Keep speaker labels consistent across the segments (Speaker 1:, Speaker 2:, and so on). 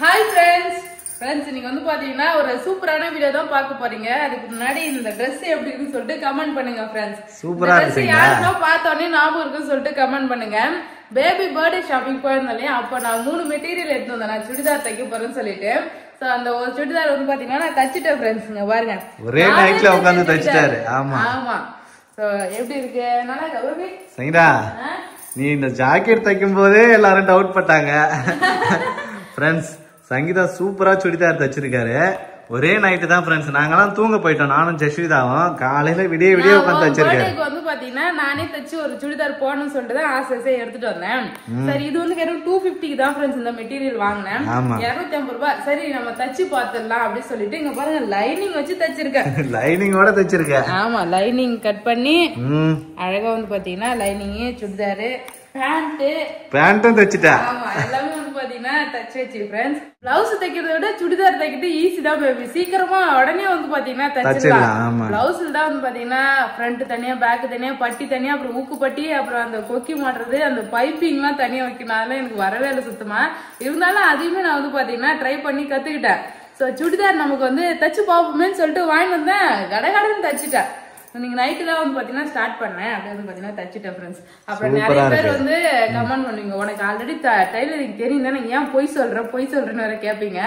Speaker 1: Hi friends, நீங்க வந்து பாத்தீங்கன்னா ஒரு சூப்பரான வீடியோ தான் பார்க்க போறீங்க. அதுக்கு முன்னாடி இந்த Dress எப்படி இருக்குன்னு சொல்லிட்டு கமெண்ட் பண்ணுங்க फ्रेंड्स.
Speaker 2: சூப்பரா இருக்கு.
Speaker 1: யாரோ பார்த்தோனே ஞாபகம் இருக்குன்னு சொல்லிட்டு கமெண்ட் பண்ணுங்க. பேபி பர்த்டே ஷாப்பிங் போயிருந்தாலே அப்ப நான் 3 மெட்டீரியல் எடுத்து வந்தேன். நான் சுடிதார் தைக்க போறேன்னு சொல்லிட்டு. சோ அந்த ஒரு சுடிதார் வந்து பாத்தீங்கன்னா நான் தச்சிட்டேன் फ्रेंड्स. இங்க பாருங்க.
Speaker 2: ஒரே நைட்ல உட்கார்ந்து தச்சிட்டாரு. ஆமா.
Speaker 1: ஆமா. சோ எப்படி இருக்கு? நல்லா இருக்கா ஓகே?
Speaker 2: சரிடா. நீ இந்த ஜாக்கெட் தைக்கும் போதே எல்லாரும் டவுட் பட்டாங்க. फ्रेंड्स சங்கீதா சூப்பரா சுடிதார் தச்சிருக்காரு. ஒரே நைட்டு தான் फ्रेंड्स. நாங்கலாம் தூங்க போயிட்டோம். நானும் ஜெஸ்விதாவும் காலையில விடிய உட்கார்ந்து தச்சிருக்காரு.
Speaker 1: பர்த்டேக்கு வந்து பாத்தீங்கன்னா நானே தச்சு ஒரு சுடிதார் போடணும்னு சொல்லிட்டு தான் ஆசையா எடுத்துட்டு வந்தேன். சரி இது வந்து வெறும் 250 தான் फ्रेंड्स இந்த மெட்டீரியல் வாங்குனேன். 250 ரூபாய். சரி நம்ம தச்சு பாத்துடலாம் அப்படி சொல்லிட்டு இங்க பாருங்க லைனிங் வச்சு தச்சிருக்கேன்.
Speaker 2: லைனிங்கோட தச்சிருக்கேன்.
Speaker 1: ஆமா லைனிங் கட் பண்ணி அழகா வந்து பாத்தீங்கன்னா லைனிங் சுடிதார்
Speaker 2: பேண்ட்டும் தச்சிட்டா.
Speaker 1: ஆமா எல்லாமே வந்து பாத்தீங்கன்னா தச்சு வச்சு फ्रेंड्स. பிளவுஸ் தைக்கிறத விட சுடிதார் தைக்கிறது ஈஸி தான் பேபி. சீக்கிரமா உடனே வந்து பாத்தீங்கன்னா தச்சிடலாம். பிளவுஸ்ல தான் வந்து பாத்தீங்கன்னா ஃப்ரண்ட் தனியா பேக் தனியா பட்டி தனியா அப்புறம் ஊக்கு பட்டி அப்புறம் அந்த கொக்கி மாட்டுறது அந்த பைப்பிங் எல்லாம் தனியா வைக்கணும். அதெல்லாம் எனக்கு வரவே இல்லை சுத்தமா. இருந்தாலும் அதையுமே நான் வந்து பாத்தீங்கன்னா ட்ரை பண்ணி கத்துக்கிட்டேன். சோ சுடிதார் நமக்கு வந்து தச்சு பாப்போமேன்னு சொல்லிட்டு வாங்கிட்டு வந்தேன். கடகடன்னு தச்சுட்டேன். நீங்க நைட்டு தான் வந்து பாத்தீங்கன்னா ஸ்டார்ட் பண்ணேன். அப்படியே வந்து பாத்தீங்கன்னா தச்சிட்டேன் ஃப்ரெண்ட்ஸ். அப்புறம் நிறைய பேர் வந்து கமெண்ட் பண்ணுவீங்க உனக்கு ஆல்ரெடி டைலரிங் தெரியும் தானே ஏன் பொய் சொல்றேன்னு வேற கேட்பீங்க.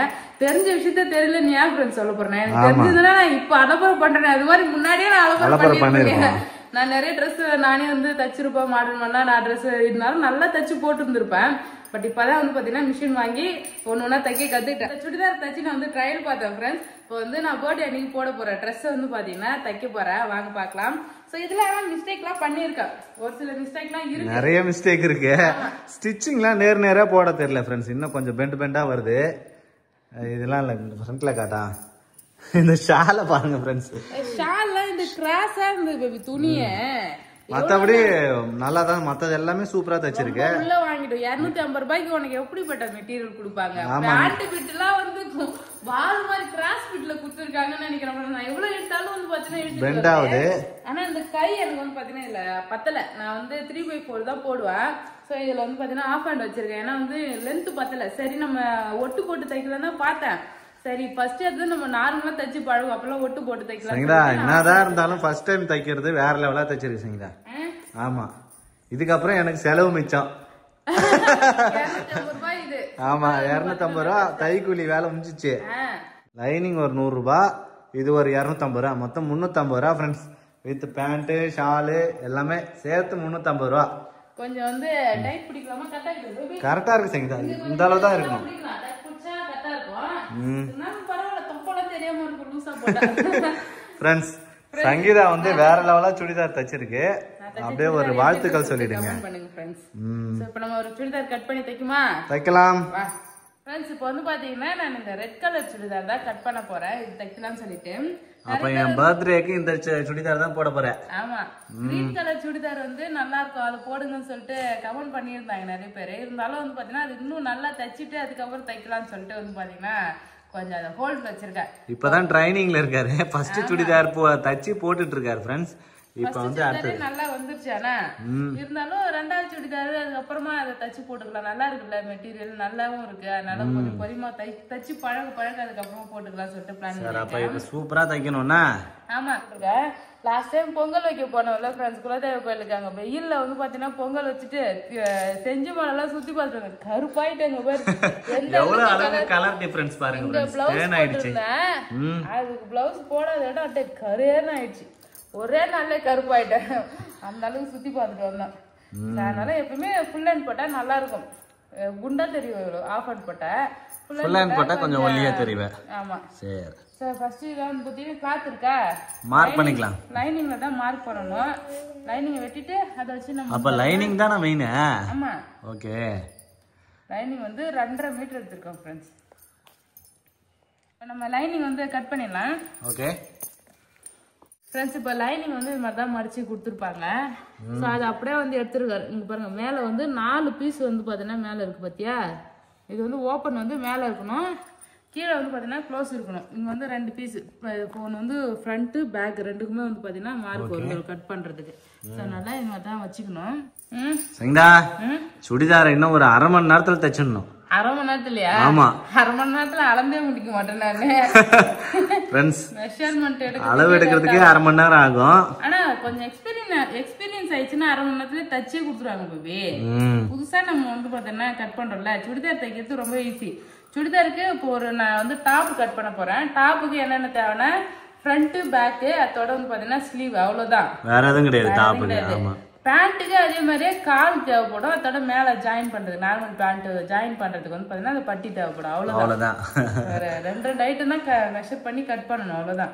Speaker 1: தெரிஞ்ச விஷயத்த தெரியல நீ ஏன் ஃப்ரெண்ட்ஸ் சொல்ல போறேன். எனக்கு தெரிஞ்சதுன்னா நான் இப்ப அலப்பறை பண்றேன். அது மாதிரி முன்னாடியே நான் அலப்பறை பண்ணிருக்கேன். நான் நிறைய ட்ரெஸ் நானே வந்து தச்சிருப்பேன். மாடல் பண்ணா நான் ட்ரெஸ் இருந்தாலும் நல்லா தச்சு போட்டு இருந்திருப்பேன். பட் இப்பதான் வந்து பாத்தீங்கன்னா மிஷின் வாங்கி ஒன்னா தைக்க கத்துக்கிட்டேன். சுடிதார் தச்சு நான் வந்து ட்ரையல் பார்த்தேன் ஃப்ரெண்ட்ஸ். இப்போ வந்து நான் பர்த்டே அன்னைக்கு போட போறேன் ட்ரெஸ் வந்து பாத்தீங்கன்னா தைக்க போறேன். வாங்க பாக்கலாம். சோ இதுல மிஸ்டேக் எல்லாம் பண்ணிருக்கேன். ஒரு சில மிஸ்டேக் எல்லாம் இருக்கு.
Speaker 2: நிறைய மிஸ்டேக் இருக்கு. ஸ்டிச்சிங்லாம் நேரா போட தெரியல ஃப்ரெண்ட்ஸ். இன்னும் கொஞ்சம் பெண்டா வருது. இதெல்லாம் இல்ல ஃப்ரண்ட்ல காட்டா. இந்த ஷால பாருங்க ஃப்ரெண்ட்ஸ்.
Speaker 1: ஷால்ல இந்த கிராஸா இருந்தது பேபி துணிய.
Speaker 2: மத்தபடி நல்லா தான் மத்தது எல்லாமே சூப்பரா தச்சிருக்கு.
Speaker 1: உள்ள வாங்கிட்டு 250 ரூபாய்க்கு உனக்கு எப்படிப்பட்ட மெட்டீரியல் கொடுப்பாங்க. பேண்ட் பிட் எல்லாம் வந்து வால் மாதிரி கிராஸ் பிட்ல குடுத்துருக்காங்கன்னு நினைக்கிறேன். நான் எவ்வளவு எடுத்தாலும் வந்து பாத்தீங்கன்னா பெண்ட் ஆகுது. ஆனா இந்த கை எனக்கு வந்து பாத்தீங்கன்னா இல்ல பத்தல. நான் வந்து 3/4 தான் போடுவேன். சோ இதுல வந்து பாத்தீங்கன்னா ஆஃப் ஹேண்ட் வச்சிருக்கேன். ஏன்னா வந்து லென்த் பத்தல. சரி நம்ம ஒட்டு போட்டு தைக்கலாம்னு தான் பார்த்தேன். சரி ஃபர்ஸ்ட் எடுத்து நம்ம நார்மலா தச்சு பழகும். அப்பெல்லாம் ஒட்டு போட்டு தைக்கலாம்.
Speaker 2: சங்கீதா என்னதான் இருந்தாலும் ஃபர்ஸ்ட் டைம் தைக்கிறது வேற லெவலா தச்சிருக்கு சங்கீதா. ஆமா இதுக்கப்புறம் எனக்கு செலவு மிச்சம். ஆமா 250 ரூபா தைக்கூலி வேலை முடிஞ்சிச்சு. லைனிங் ஒரு 100 ரூபாய். இது ஒரு 250 ரூபா. மொத்தம் 350 ரூபா ஃப்ரெண்ட்ஸ். வித் பேண்ட் ஷாலு எல்லாமே சேர்த்து 350 ரூபா.
Speaker 1: கொஞ்சம் வந்து டைட் பிடிக்கலாமா?
Speaker 2: கரெக்டா இருக்கு சங்கீதா. இந்த அளவு தான் இருக்கணும். ஃப்ரெண்ட்ஸ் சங்கீதா வந்து வேற லெவலா சுடிதார் தச்சிருக்கு. அப்படியே ஒரு வாழ்த்துக்கள் சொல்லிடுங்க.
Speaker 1: இப்போ நம்ம ஒரு சுடிதார் கட் பண்ணி தைக்குமா?
Speaker 2: தைக்கலாம்.
Speaker 1: ஃப்ரெண்ட்ஸ் இப்போ வந்து பாத்தீங்கன்னா நான் இந்த ரெட் கலர் சுடிதார் தான் கட் பண்ண போறேன். இது தைக்கலாம்னு சொல்லிட்டு.
Speaker 2: அப்ப என் பர்த்டேக்கு இந்த சுடிதார் தான் போட போறேன்.
Speaker 1: ஆமா கிரீன் கலர் சுடிதார் வந்து நல்லா இருக்கும் அதை போடுங்கன்னு சொல்லிட்டு கமெண்ட் பண்ணியிருந்தாங்க நிறைய பேர். இருந்தாலும் வந்து பாத்தீங்கன்னா அது இன்னும் நல்லா தச்சிட்டு அதுக்கப்புறம் தைக்கலாம்னு சொல்லிட்டு வந்து பாத்தீங்கன்னா கொஞ்சம் அதை ஹோல்ட் வச்சிருக்கேன்.
Speaker 2: இப்பதான் ட்ரைனிங்ல இருக்காரு. ஃபர்ஸ்ட் சுடிதார் தச்சு போட்டுட்டு இருக்காரு ஃப்ரெண்ட்ஸ். இப்ப வந்து அடுத்து
Speaker 1: நல்லா வந்துருச்சு. ஆனா இருந்தாலும் ரெண்டாவது சுடிதார் அதுக்கப்புறமா அதை தச்சு போட்டுக்கலாம். நல்லா இருக்குல்ல மெட்டீரியல் நல்லாவும் இருக்கு. அதனால கொஞ்சம் பொறுமையா தச்சு பழக அதுக்கப்புறமா போட்டுக்கலாம் சொல்லிட்டு பிளான்.
Speaker 2: அப்ப இப்ப சூப்பரா தைக்கணும்னா
Speaker 1: ஆமா லாஸ்ட் டைம் பொங்கல் வைக்க போனோம்ல ஃப்ரெண்ட்ஸ் குலதெய்வ கோயிலுக்கு. அங்க வெயில்ல வந்து பாத்தீங்கன்னா பொங்கல் வச்சுட்டு செஞ்சு மலையெல்லாம் சுத்தி பார்த்துட்டு கருப்பாயிட்டேங்க பாரு.
Speaker 2: கலர் டிஃபரன்ஸ் பாருங்க.
Speaker 1: அதுக்கு பிளவுஸ் போடாத இடம் அட்டை கருன்னு ஆயிடுச்சு. ஒரே நாள்ல கருப்பாயிட்டேன். அந்த அளவுக்கு சுத்தி பார்த்துட்டு வந்தேன். அதனால எப்பவுமே ஃபுல் ஹேண்ட் போட்டா நல்லா இருக்கும். குண்டா தெரியும். ஆஃப் ஹேண்ட் போட்டா ஃபுல் ஹேண்ட் போட்டா கொஞ்சம் ஒல்லியா தெரியும். ஆமா சரி. சோ ஃபர்ஸ்ட் இத வந்து பாத்தீங்கன்னா கிளாத் இருக்கா
Speaker 2: மார்க் பண்ணிக்கலாம்.
Speaker 1: லைனிங்ல தான் மார்க் பண்ணனும். லைனிங் வெட்டிட்டு அத வச்சு நம்ம
Speaker 2: அப்ப லைனிங் தான மெயின்.
Speaker 1: ஆமா
Speaker 2: ஓகே.
Speaker 1: லைனிங் வந்து 2.5 மீட்டர் எடுத்துறோம் फ्रेंड्स. நம்ம லைனிங் வந்து கட் பண்ணிடலாம்.
Speaker 2: ஓகே
Speaker 1: फ्रेंड्स இப்போ லைனிங் வந்து இந்த மாதிரி தான் மடிச்சு கொடுத்துருப்பாங்க. ஸோ அது அப்படியே வந்து எடுத்துருக்காரு. இங்க பாருங்க மேலே வந்து 4 பீஸ் வந்து பார்த்தீங்கன்னா மேலே இருக்கு பாத்தியா. இது வந்து ஓப்பன் வந்து மேலே இருக்கணும். கீழே வந்து பார்த்தீங்கன்னா க்ளோஸ் இருக்கணும். இங்கே வந்து 2 பீஸ். ஃபோன் வந்து ஃப்ரண்ட்டு பேக் ரெண்டுக்குமே வந்து பார்த்தீங்கன்னா மார்க் வரும் கட் பண்ணுறதுக்கு. ஸோ அதனால இந்த மாதிரி தான் வச்சுக்கணும்.
Speaker 2: சங்கீதா சுடிதார இன்னும் ஒரு அரை மணி நேரத்துல தச்சிடணும்.
Speaker 1: அரை மணி நேரத்துலயா?
Speaker 2: ஆமா,
Speaker 1: அரை மணி நேரத்துல அளந்தே முடிக்க மாட்டேன் நானு.
Speaker 2: மெஷர்மெண்ட் அளவு எடுக்கிறதுக்கே அரை மணி நேரம் ஆகும்.
Speaker 1: ஆனா கொஞ்சம் எக்ஸ்பீரியன்ஸ் ஆயிடுச்சுன்னா அரை மணி நேரத்துல தச்சே கொடுத்துருவாங்க பேபி. புதுசா நம்ம வந்து பாத்தீங்கன்னா கட் பண்றோம்ல, சுடிதார் தைக்கிறது ரொம்ப ஈஸி. சுடிதாருக்கு இப்போ நான் வந்து டாப் கட் பண்ண போறேன். டாப்புக்கு என்னென்ன தேவைன்னா ஃப்ரண்ட் பேக், அதோட வந்து பாத்தீங்கன்னா ஸ்லீவ், அவ்வளவுதான், வேற எதுவும் கிடையாது. பேண்ட்டுக்கு அதே மாதிரியே கால் தேவைப்படும், அதோட மேல ஜாயின் பண்றது, நார்மல் பேண்ட் ஜாயின் பண்றதுக்கு வந்து பாத்தீங்கன்னா அந்த பட்டி தேவைப்படும், அவ்வளவுதான். வேற ரெண்டு ஐட்டம் தான் மெஷர் பண்ணி கட் பண்ணணும், அவ்வளவுதான்.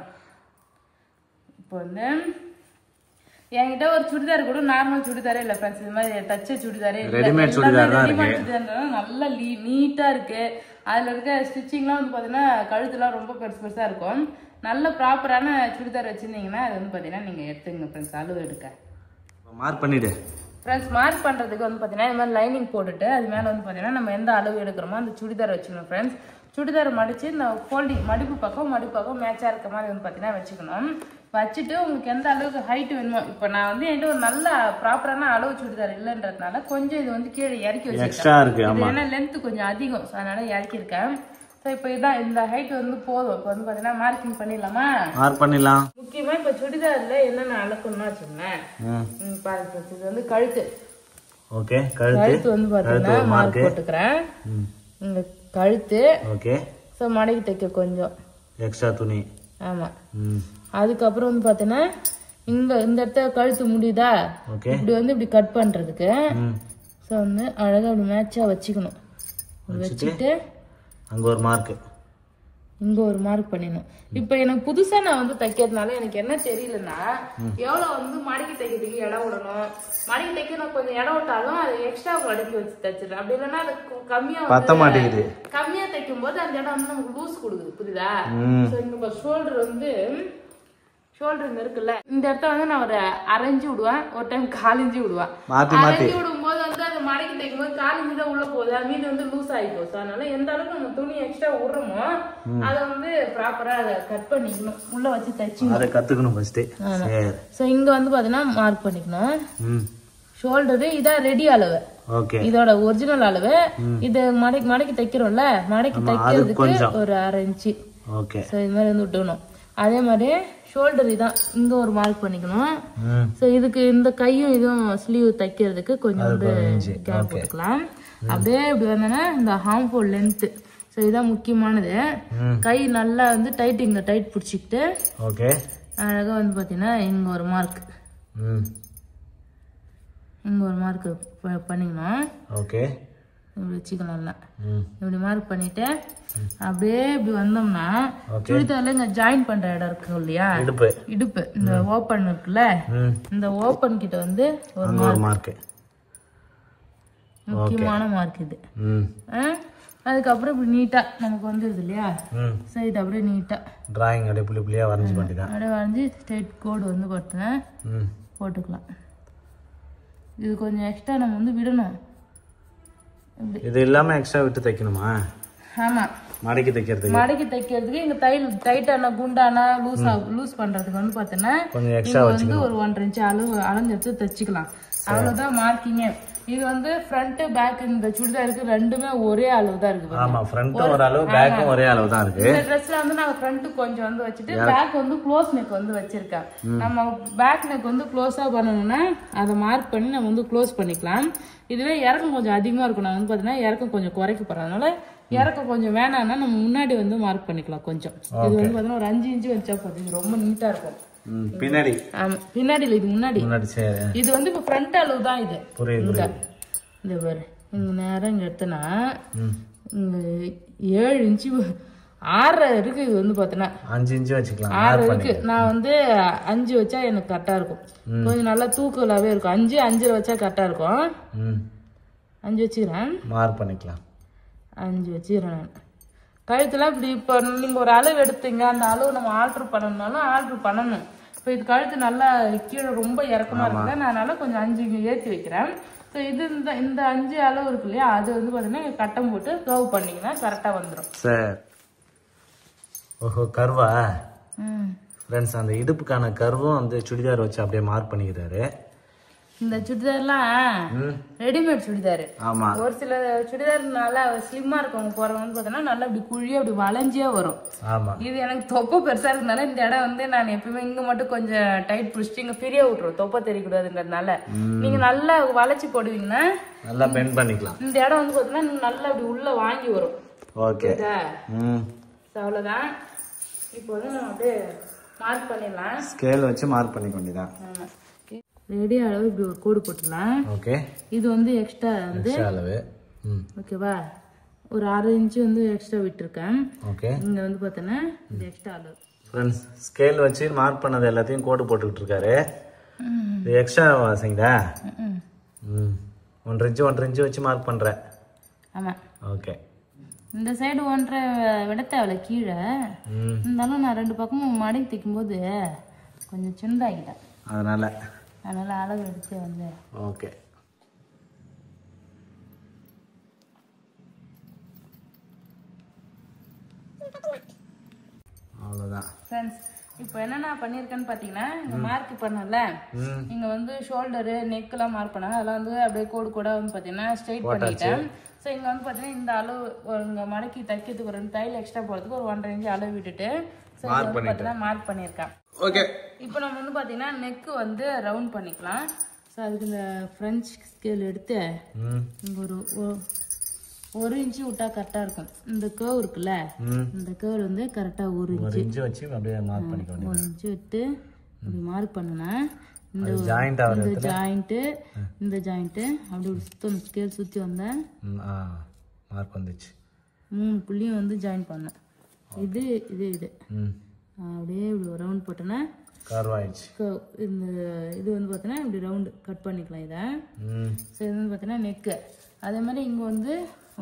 Speaker 1: இப்போ வந்து என்கிட்ட ஒரு சுடிதார் கூட நார்மல் சுடிதாரே இல்ல ஃப்ரெண்ட்ஸ், இது மாதிரி தச்ச சுடிதாரே இல்ல, ரெடிமேட் சுடிதார் நல்லா நீட்டா இருக்கு. அதுல இருக்க ஸ்டிச்சிங்லாம் வந்து பாத்தீங்கன்னா கழுத்துலாம் ரொம்ப பெருசா இருக்கும். நல்ல ப்ராப்பரான சுடிதார் வச்சிருந்தீங்கன்னா அது வந்து பாத்தீங்கன்னா நீங்க எடுத்துங்க ஃப்ரெண்ட்ஸ். அளவு எடுக்க
Speaker 2: மார்க் பண்ணிடு
Speaker 1: ஃப்ரெண்ட்ஸ். மார்க் பண்றதுக்கு வந்து பாத்தீங்கன்னா இந்த மாதிரி லைனிங் போட்டுட்டு அது மேல வந்து பாத்தீங்கன்னா நம்ம எந்த அளவு எடுக்கிறோமோ அந்த சுடிதார் வச்சுக்கணும் ஃப்ரெண்ட்ஸ். சுடிதார் மடிச்சு இந்த ஃபோல்டிங் மடிப்பு பக்கம் மேட்சா இருக்க மாதிரி வந்து பாத்தீங்கன்னா வச்சுக்கணும். வச்சுட்டு உங்களுக்கு எந்த அளவுக்கு ஹைட் வேணுமோ, இப்போ நான் வந்து என்கிட்ட ஒரு நல்ல ப்ராப்பரான அளவு சுடிதார் இல்லைன்றதுனால கொஞ்சம் இது வந்து கீழே இறக்கி வச்சிருக்கேன். ஏன்னா லென்த் கொஞ்சம் அதிகம், அதனால இறக்கிருக்கேன். இப்போ இதான் இந்த ஹைட் வந்து போதும். இப்போ வந்து பாத்தீங்கன்னா மார்க்கிங் பண்ணிடலாமா? மார்க் பண்ணிடலாம். முக்கியமா இப்போ சுடிதார்ல என்னென்ன அளக்கணும்னா வச்சுக்கோங்களேன். பாருங்க, இது வந்து கழுத்து. ஓகே, கழுத்து வந்து பாத்தீங்கன்னா மார்க் போட்டுக்கிறேன். இங்க கழுத்து. ஓகே. சோ மடக்கி தைக்க கொஞ்சம் எக்ஸ்ட்ரா துணி. ஆமா. அதுக்கப்புறம் வந்து பாத்தீங்கன்னா இந்த இடத்துல கழுத்து முடியுதா, இப்படி வந்து இப்படி கட் பண்றதுக்கு சோ வந்து அழகா அப்படி மேட்சா வச்சுக்கணும். வச்சுட்டு அங்க ஒரு மார்க், இங்க ஒரு மார்க் பண்ணிடணும். இப்ப எனக்கு புதுசா நான் வந்து தைக்கிறதுனால எனக்கு என்ன தெரியலன்னா எவ்வளவு வந்து மடக்கி தைக்கிறதுக்கு இடம் விடணும். மடக்கி தைக்க நான் கொஞ்சம் இடம் விட்டாலும் அது எக்ஸ்ட்ரா மடக்கி வச்சு தைச்சிடுறேன். அப்படி இல்லைன்னா அது கம்மியா பத்த மாட்டேங்குது. கம்மியா தைக்கும் போது அந்த இடம் வந்து நமக்கு லூஸ் கொடுக்குது, புரியுதா? இங்க ஷோல்டர் வந்து ஷோல்டர் இருக்குல்ல, இந்த இடத்த வந்து நான் ஒரு 1/2 இன்ச்சு விடுவேன், ஒரு டைம் 1/4 இன்ச்சு விடுவேன். 1/2 இன்ச்சு விடும் போது வந்து அந்த மடக்கி தைக்கும் போது 1/4 இன்ச்சு தான் உள்ள போகுது, அது மீது வந்து லூஸ் ஆகி போகுது. அதனால எந்த அளவுக்கு நம்ம துணி எக்ஸ்ட்ரா விடுறோமோ அதை வந்து ப்ராப்பரா அதை கட் பண்ணிக்கணும், உள்ள வச்சு தைச்சு அதை கத்துக்கணும் ஃபர்ஸ்ட். சோ இங்க வந்து பாத்தீங்கன்னா மார்க் பண்ணிக்கணும். ஷோல்டரு இதான் ரெடி அளவு, இதோட ஒரிஜினல் அளவு. இது மடக்கி தைக்கிறோம்ல, மடக்கி தைக்கிறதுக்கு ஒரு 1/2 இன்ச்சு. சோ இது மாதிரி வந்து விட்டுக்கணும். அதே மாதிரி ஷோல்டர் இதான், இங்க ஒரு மார்க் பண்ணிக்கணும். சோ இதுக்கு இந்த கையும் இதுவும் ஸ்லீவ் தைக்கிறதுக்கு கொஞ்சம் வந்து கேப் போட்டுக்கலாம். அப்படியே இப்படி வந்தோன்னா இந்த ஹார்ம் ஹோல் லென்த், சோ இதான் முக்கியமானது. கை நல்லா வந்து டைட், இங்க டைட் பிடிச்சிக்கிட்டு அழகா வந்து பாத்தீங்கன்னா இங்க ஒரு மார்க், இங்க ஒரு மார்க் பண்ணிக்கணும். இப்படி வச்சுக்கலாம்ல, இப்படி மார்க் பண்ணிட்டு அப்படியே இப்படி வந்தோம்னா சுடிதார்ல இங்க ஜாயின் பண்ற இடம் இருக்கு இல்லையா, இடுப்பு, இந்த ஓபன் இருக்குல்ல, இந்த ஓபன் கிட்ட வந்து ஒரு மார்க், முக்கியமான மார்க் இது. அதுக்கப்புறம் இப்படி நீட்டா நமக்கு வந்துருது இல்லையா, சோ இது அப்படியே நீட்டா டிராயிங் அப்படியே புள்ளி புள்ளியா வரைஞ்சு பண்ணிட்டேன். அப்படியே வரைஞ்சி ஸ்ட்ரைட் கோடு வந்து போட்டுக்கலாம். இது கொஞ்சம் எக்ஸ்ட்ரா நம்ம வந்து விடணும். இது இல்லாம எக்ஸ்ட்ரா விட்டு தைக்கணுமா? ஆமா, மடக்கி தைக்கிறதுக்கு இங்க டைட்டான குண்டானா லூஸ் பண்றதுக்கு வந்து பாத்தீங்கன்னா வந்து ஒரு 1/2 இன்ச் அளஞ்செடுத்து தைச்சுக்கலாம். அவ்வளவுதான் மார்க்கிங்க. இது வந்து ஃப்ரண்ட் பேக் இந்த சுடிதாருக்கு ரெண்டுமே ஒரே அளவு தான் இருக்கு. ஆமா, ஃப்ரண்ட் ஒரு அளவு, பேக்கும் ஒரே அளவு தான் இருக்கு. இந்த ட்ரெஸ்ல வந்து நான் ஃப்ரண்ட் கொஞ்சம் வந்து வச்சிட்டு பேக் வந்து க்ளோஸ் நெக் வந்து வச்சிருக்கேன். நம்ம பேக் நெக் வந்து க்ளோஸா பண்ணணும்னா அதை மார்க் பண்ணி நம்ம வந்து க்ளோஸ் பண்ணிக்கலாம். இதுவே இறக்கம் கொஞ்சம் அதிகமா இருக்கும், நான் வந்து பாத்தீங்கன்னா இறக்கம் கொஞ்சம் குறைக்க போறேன். அதனால இறக்கம் கொஞ்சம் வேணாம்னா நம்ம முன்னாடி வந்து மார்க் பண்ணிக்கலாம் கொஞ்சம். இது வந்து பாத்தீங்கன்னா ஒரு 5 இன்ச்சு வச்சா போதும், ரொம்ப நீட்டா இருக்கும். பின்னாடி, ஆமா பின்னாடி இல்ல, இது முன்னாடி. இது வந்து இப்ப ஃப்ரண்ட் அளவு தான் இது. இந்த பாரு, இங்க நேரம் இங்க எடுத்தனா 7 இன்ச்சு 6 இருக்கு. இது வந்து பாத்தீங்கன்னா 5 இன்ச்சு வச்சுக்கலாம், 6 இருக்கு. நான் வந்து 5 வச்சா எனக்கு கரெக்டா இருக்கும், கொஞ்சம் நல்லா தூக்கலாவே இருக்கும். 5 5 வச்சா கரெக்டா இருக்கும். 5 வச்சுக்கிறேன், மார்க் பண்ணிக்கலாம். 5 வச்சுக்கிறேன். கழுத்துல இப்படி இப்ப நீங்க ஒரு அளவு எடுத்தீங்க, அந்த அளவு நம்ம ஆல்டர் பண்ணணும்னாலும் ஆல்டர் பண்ணணும். இப்போ இது கழுத்து நல்லா கீழே ரொம்ப இறக்கமா இருக்குல்ல, நான் அதனால கொஞ்சம் 5 ஏற்றி வைக்கிறேன். ஸோ இது இந்த 5 அளவு இருக்கு இல்லையா, அது வந்து பாத்தீங்கன்னா கட்டம் போட்டு கர்வ் பண்ணீங்கன்னா கரெக்டா வந்துடும். சார் ஓஹோ, கர்வா ஃப்ரெண்ட்ஸ், அந்த இடுப்புக்கான கர்வும் வந்து சுடிதார் வச்சு அப்படியே மார்க் பண்ணிக்கிறாரு. இந்த சுடிதார்லாம் ரெடிமேட் சுடிதார்.
Speaker 2: ஆமா.
Speaker 1: ஒரு சில சுடிதார் நல்லா ஸ்லிம்மா இருக்கவங்க போறவங்க பார்த்தோன்னா நல்லா இப்படி குழியா அப்படி வளைஞ்சே வரும்.
Speaker 2: ஆமா.
Speaker 1: இது எனக்கு தொப்பை பெருசா இருக்கனால இந்த இடம் வந்து நான் எப்பவுமே இங்க மட்டும் கொஞ்சம் டைட் பிடிச்சிட்டு இங்க ஃப்ரீயா விட்டுருவோம், தொப்பை தெரியக்கூடாதுன்றதுனால. நீங்க நல்லா வளைச்சு போடுவீங்கன்னா
Speaker 2: நல்லா பெண்ட் பண்ணிக்கலாம்.
Speaker 1: இந்த இடம் வந்து பார்த்தீங்கன்னா நல்லா அப்படி உள்ள வாங்கி வரும்.
Speaker 2: ஓகே.
Speaker 1: அவ்வளவுதான். இப்போ வந்து நம்ம அப்படியே மார்க் பண்ணிடலாம்.
Speaker 2: ஸ்கேல் வச்சு மார்க் பண்ணிக்க வேண்டியதான்.
Speaker 1: ரெடி அளவு இப்படி ஒரு கோடு போட்டுடலாம்.
Speaker 2: ஓகே.
Speaker 1: இது வந்து எக்ஸ்ட்ரா வந்து
Speaker 2: அளவு.
Speaker 1: ஓகேவா, ஒரு 6 இன்ச் வந்து எக்ஸ்ட்ரா விட்டுருக்கேன்.
Speaker 2: ஓகே.
Speaker 1: இங்க வந்து பார்த்தோன்னா இது எக்ஸ்ட்ரா அளவு.
Speaker 2: ஃப்ரெண்ட்ஸ், ஸ்கேல் வச்சு மார்க் பண்ணது எல்லாத்தையும் கோடு போட்டுக்கிட்டு இருக்காரு. இது எக்ஸ்ட்ரா வாசிங்கடா. 1 இன்ச் வச்சு மார்க் பண்ற.
Speaker 1: ஆமா.
Speaker 2: ஓகே.
Speaker 1: இந்த சைடு 1.5 விட தேவையில்ல கீழே. இருந்தாலும் நான் 2 பக்கமும் மடக்கி தைக்கும் போது கொஞ்சம் சின்னதாகிட்டேன், அதனால அளவு எடுத்து வந்து.
Speaker 2: ஓகே. அவ்வளவுதான் ஃப்ரெண்ட்ஸ்.
Speaker 1: இப்போ என்னென்ன பண்ணியிருக்கேன்னு பார்த்தீங்கன்னா, இங்கே மார்க் பண்ணல, இங்கே வந்து ஷோல்டரு நெக்கெல்லாம் மார்க் பண்ணாங்க, அதெல்லாம் வந்து அப்படியே கோடு கூட வந்து பார்த்தீங்கன்னா ஸ்ட்ரைட் பண்ணிட்டேன். ஸோ இங்கே வந்து பார்த்தீங்கன்னா இந்த அளவு இங்கே மடக்கி தைக்கிறதுக்கு ஒரு 2 தையல் எக்ஸ்ட்ரா போகிறதுக்கு ஒரு 1.5 இன்ச் அளவு விட்டுட்டு ஸோ வந்து பார்த்தீங்கன்னா மார்க் பண்ணியிருக்கேன்.
Speaker 2: ஓகே.
Speaker 1: இப்போ நம்ம வந்து பார்த்தீங்கன்னா நெக்கு வந்து ரவுண்ட் பண்ணிக்கலாம். ஸோ அதுக்கு இந்த ஃப்ரெஞ்ச் ஸ்கேல் எடுத்து இங்கே ஒரு இன்ச்சு விட்டா கரெக்டா இருக்கும். இந்த கர்வ் இருக்குல்ல, இந்த கர்வ் வந்து கரெக்டா 1 இன்ச்
Speaker 2: வச்சு அப்படியே மார்க் பண்ணிக்க வேண்டியது.
Speaker 1: 1 இன்ச் விட்டு அப்படி மார்க் பண்ணுனா இந்த
Speaker 2: ஜாயிண்ட்
Speaker 1: இந்த ஜாயிண்ட் அப்படி சுத்தம் ஸ்கேல் சுத்தி வந்தா
Speaker 2: மார்க் வந்துச்சு.
Speaker 1: 3 புள்ளியும் வந்து ஜாயின் பண்ணேன். இது அப்படியே இப்படி ரவுண்ட் போட்டேன்னா
Speaker 2: கர்வ் ஆயிடுச்சு.
Speaker 1: இந்த இது வந்து பார்த்தீங்கன்னா இப்படி ரவுண்டு கட் பண்ணிக்கலாம் இதை. ஸோ இது வந்து பார்த்தீங்கன்னா நெக்கு. அதே மாதிரி இங்கே வந்து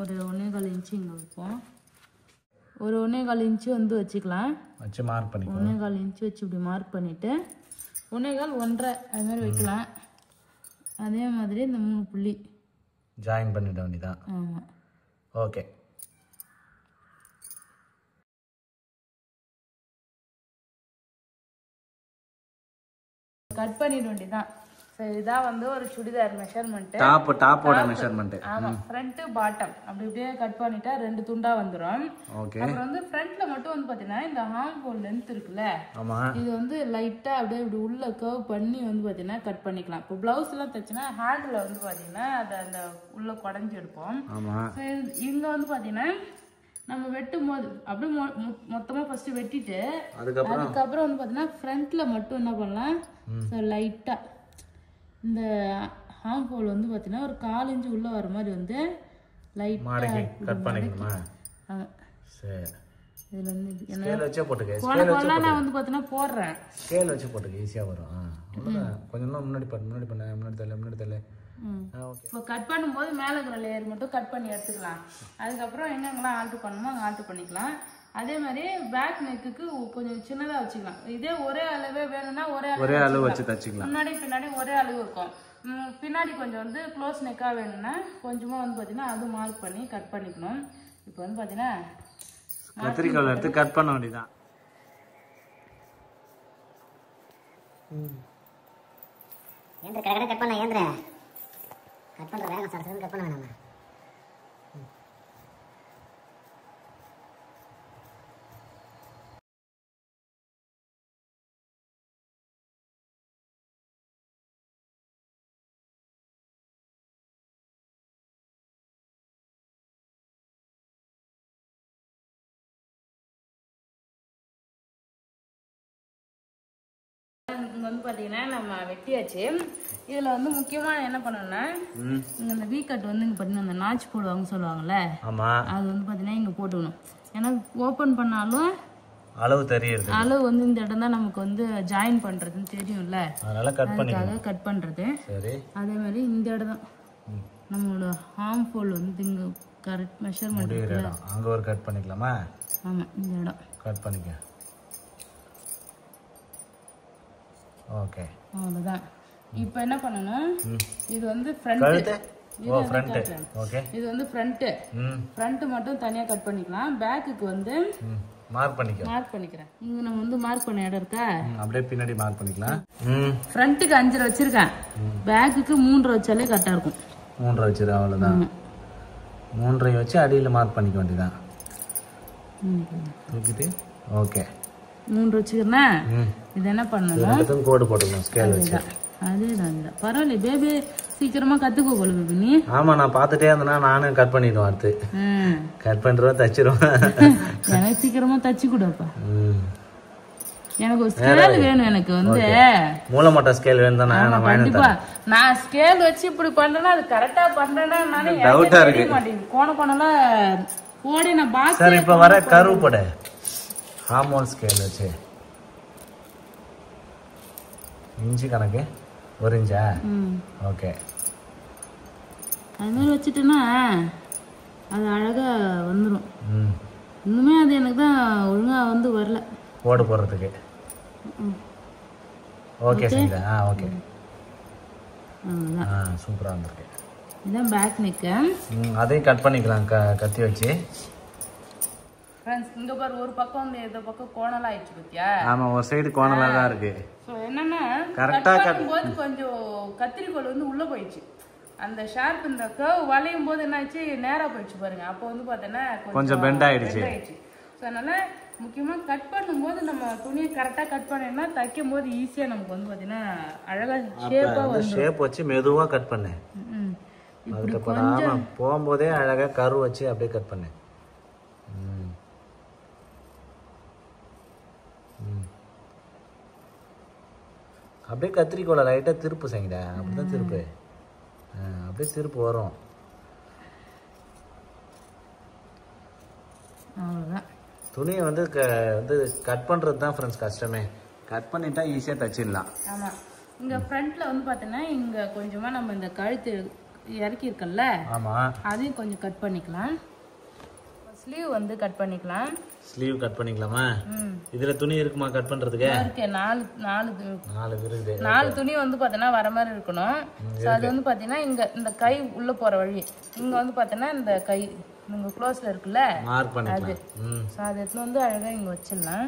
Speaker 1: ஒரு 1.25 இன்ச்சு இங்கே வைப்போம். ஒரு 1.25 இன்ச்சு வந்து வச்சுக்கலாம்,
Speaker 2: வச்சு மார்க் பண்ணிக்கலாம்.
Speaker 1: 1.25 இன்ச்சு வச்சு இப்படி மார்க் பண்ணிவிட்டு 1.25 அது மாதிரி வைக்கலாம். அதே மாதிரி இந்த 3 புள்ளி
Speaker 2: ஜாயின் பண்ணிட வேண்டியதான்.
Speaker 1: ஆமாம்.
Speaker 2: ஓகே.
Speaker 1: கட் பண்ணிட வேண்டியதான். ஸோ இதான் வந்து ஒரு சுடிதார் மெஷர்மெண்ட்.
Speaker 2: டாப்போட மெஷர்மெண்ட்.
Speaker 1: ஆமா, ஃப்ரண்ட் பாட்டம் அப்படி இப்படியே கட் பண்ணிட்டா 2 துண்டா வந்துரும்.
Speaker 2: ஓகே.
Speaker 1: அப்புறம் வந்து ஃப்ரண்ட்ல மட்டும் வந்து பாத்தீங்கன்னா இந்த ஆர்ம் ஹோல் லென்த் இருக்குல்ல,
Speaker 2: ஆமா, இது
Speaker 1: வந்து லைட்டா அப்படியே இப்படி உள்ள கர்வ் பண்ணி வந்து பாத்தீங்கன்னா கட் பண்ணிக்கலாம். இப்போ பிளவுஸ் எல்லாம் தைச்சுன்னா ஹேண்ட்ல வந்து பாத்தீங்கன்னா அதை அந்த உள்ள குடஞ்சி எடுப்போம்.
Speaker 2: ஆமா.
Speaker 1: இங்க வந்து பாத்தீங்கன்னா நம்ம வெட்டும் போது அப்படியே மொத்தமா ஃபர்ஸ்ட் வெட்டிட்டு அதுக்கப்புறம் வந்து பாத்தீங்கன்னா ஃப்ரண்ட்ல மட்டும் என்ன பண்ணலாம், லைட்டா இந்த ஆர்ம் ஹோல் வந்து பாத்தீங்கன்னா ஒரு 1/4 இன்ச் உள்ள வர மாதிரி வந்து லைட்டா கட் பண்ணிக்கணுமா? ஆமா. சரி. இதுல வந்து ஸ்கேல் வச்சே போட்டுக்க. ஸ்கேல் வச்சு நான் வந்து பாத்தீங்கன்னா போடுறேன். ஸ்கேல் வச்சு போட்டுக்க, ஈஸியா வரும். அவ்வளவுதான். கொஞ்சம் முன்னாடி பண்ண முன்னாடி தள்ள. ஓகே. இப்போ கட் பண்ணும்போது மேல இருக்கிற லேயர் மட்டும் கட் பண்ணி எடுத்துக்கலாம். அதுக்கப்புறம் எங்கெங்கெல்லாம் ஆல்டர் பண்ணணுமோ அங்கே ஆல்டர் பண்ணிக்கலாம். அதே மாதிரி பேக் நெக்குக்கு கொஞ்சம் சின்னதா வச்சுக்கலாம். இதே ஒரே அளவே வேணும்னா ஒரே அளவு வச்சு தச்சுக்கலாம். முன்னாடி பின்னாடி ஒரே அளவு இருக்கும். பின்னாடி கொஞ்சம் வந்து க்ளோஸ் நெக்கா வேணும்னா கொஞ்சமா வந்து பாத்தீங்கன்னா அது மார்க் பண்ணி கட் பண்ணிக்கணும். இப்போ வந்து பாத்தீங்கன்னா கத்திரிக்காய் எடுத்து கட் பண்ண வேண்டியதான்.
Speaker 3: கட் பண்ண ஏந்திர கட் பண்ற வேகம் சார் கட் பண்ண வேணாமா?
Speaker 1: இங்க வந்து பாத்தீங்கன்னா நம்ம வெட்டியாச்சு. இதுல வந்து முக்கியமா என்ன பண்ணணும்னா இங்க இந்த வீ கட் வந்து இங்க பாத்தீங்கன்னா அந்த நாச் போடுவாங்க சொல்லுவாங்கல்ல, அது வந்து பாத்தீங்கன்னா இங்க போட்டுக்கணும். ஏன்னா ஓபன் பண்ணாலும் அளவு தெரியுது. அளவு வந்து இந்த இடம் தான் நமக்கு வந்து ஜாயின் பண்றதுன்னு தெரியும்ல, அதனால கட் பண்றது. சரி. அதே மாதிரி இந்த இடம் தான் நம்மளோட ஆர்ம் ஹோல் வந்து இங்க கரெக்ட் மெஷர்மெண்ட் இருக்குல்ல, அங்க ஒரு கட் பண்ணிக்கலாமா? ஆமா, இந்த இடம் கட் பண்ணிக்க. ஓகே, அவ்வளவுதான். இப்போ என்ன பண்ணணும், இது வந்து ஃப்ரண்ட், இது வந்து ஃப்ரண்ட் மட்டும் தனியா கட் பண்ணிக்கலாம். பேக்குக்கு வந்து
Speaker 2: மார்க் பண்ணிக்கோ.
Speaker 1: மார்க் பண்ணிக்கிறேன். இங்க நம்ம வந்து மார்க் பண்ண இடம் இருக்கா,
Speaker 2: அப்படியே பின்னாடி மார்க் பண்ணிக்கலாம்.
Speaker 1: ஃப்ரண்ட்டுக்கு 5.5 வச்சிருக்கேன், பேக்குக்கு 3.5 வச்சாலே கரெக்டா இருக்கும்.
Speaker 2: 3.5 வச்சிரு, அவ்வளவுதான். 3.5 வச்சு அடியில மார்க் பண்ணிக்க வேண்டியதான். தூக்கிட்டு ஓகே
Speaker 1: 3 வச்சுக்கிறேன்னா இது என்ன பண்ணணும்,
Speaker 2: கோடு போட்டுக்கணும் ஸ்கேல் வச்சு.
Speaker 1: அதேதான் பரவாயில்ல பேபி, சீக்கிரமா கத்துக்கோ போல பேபி நீ.
Speaker 2: ஆமா, நான் பாத்துட்டே இருந்தேன்னா நானும் கட் பண்ணிடுவேன். அடுத்து கட் பண்றவன் தச்சிருவேன்.
Speaker 1: எனக்கு சீக்கிரமா தச்சு கொடுப்பா. எனக்கு ஒரு ஸ்கேல் வேணும். எனக்கு வந்து
Speaker 2: மூலமட்ட ஸ்கேல் வேணும் தானே.
Speaker 1: கண்டிப்பா நான் ஸ்கேல் வச்சு இப்படி பண்றேன்னா அது கரெக்டா பண்றேன்னா
Speaker 2: டவுட்டா இருக்கு.
Speaker 1: கோண கோணலாம் போடி நான் பாக்ஸ்.
Speaker 2: சரி, இப்ப வர கர்வ் போடு. ஹார்மோன் ஸ்கேல் வச்சு இன்ச்சு கணக்கு 1 இன்ச்சா? ஓகே.
Speaker 1: அது மாதிரி வச்சுட்டேன்னா அது அழகா வந்துடும். இன்னுமே அது எனக்கு தான் ஒழுங்கா வந்து வரல
Speaker 2: கோடு போடுறதுக்கு. ஓகே சரிங்க. ஓகே, சூப்பரா வந்திருக்கு.
Speaker 1: இதான் பேக் நெக்.
Speaker 2: அதையும் கட் பண்ணிக்கலாம் கத்தி வச்சு.
Speaker 1: ஃப்ரெண்ட்ஸ் இங்க பாரு, ஒரு பக்கம் வந்து இந்த பக்கம் கோணலா ஆயிடுச்சு பத்தியா?
Speaker 2: ஆமா, ஒரு சைடு கோணலா தான் இருக்கு.
Speaker 1: சோ என்னன்னா
Speaker 2: கரெக்ட்டா
Speaker 1: கட்டும்போது கொஞ்சம் கத்திரிக்கோல் வந்து உள்ள போயிடுச்சு. அந்த ஷார்ப் இந்த கர்வ் வளையும் போது என்னாச்சு, நேரா போயிடுச்சு பாருங்க. அப்போ வந்து பார்த்தேன்னா
Speaker 2: கொஞ்சம் பெண்ட் ஆயிடுச்சு.
Speaker 1: ஸோ அதனால முக்கியமா கட் பண்ணும்போது நம்ம துணியை கரெக்டா கட் பண்ணோம்னா தைக்கும் போது ஈஸியா நமக்கு வந்து பாத்தீங்கன்னா அழகா ஷேப்பா வந்து
Speaker 2: ஷேப் வச்சு மெதுவா கட் பண்ணு. போகும்போதே அழகா கர்வ் வச்சு அப்படியே கட் பண்ணு. அப்படியே கத்திரிக்கோலை லைட்டா திருப்பு செய்யுங்க. அப்படிதான் திருப்பு. அப்படியே திருப்பு வரும்.
Speaker 1: அவ்வளவுதான்.
Speaker 2: துணியை வந்து கட் பண்றது தான் ஃப்ரெண்ட்ஸ் கஷ்டமே. கட் பண்ணிட்டா ஈஸியா தச்சிடலாம்.
Speaker 1: ஆமா, இங்க ஃப்ரண்ட்ல வந்து பாத்தீங்கன்னா இங்க கொஞ்சமா நம்ம இந்த கழுத்து இறக்கி இருக்கல்ல,
Speaker 2: ஆமா, அதையும்
Speaker 1: கொஞ்சம் கட் பண்ணிக்கலாம். ஸ்லீவ் வந்து கட் பண்ணிக்கலாம்.
Speaker 2: ஸ்லீவ் கட் பண்ணிக்கலாமா? இதுல துணி இருக்குமா கட் பண்றதுக்கு?
Speaker 1: இருக்கு, 4
Speaker 2: இருக்குது.
Speaker 1: 4 துணி வந்து பாத்தீங்கன்னா வர மாதிரி இருக்கணும். சோ அது வந்து பாத்தீங்கன்னா இங்க இந்த கை உள்ள போற வழி, இங்க வந்து பாத்தீங்கன்னா இந்த கை இங்க க்ளோஸ்ல இருக்குல்ல,
Speaker 2: மார்க் பண்ணிக்கலாம்.
Speaker 1: சோ அது எடுத்து வந்து அழகா இங்க வச்சிடலாம்.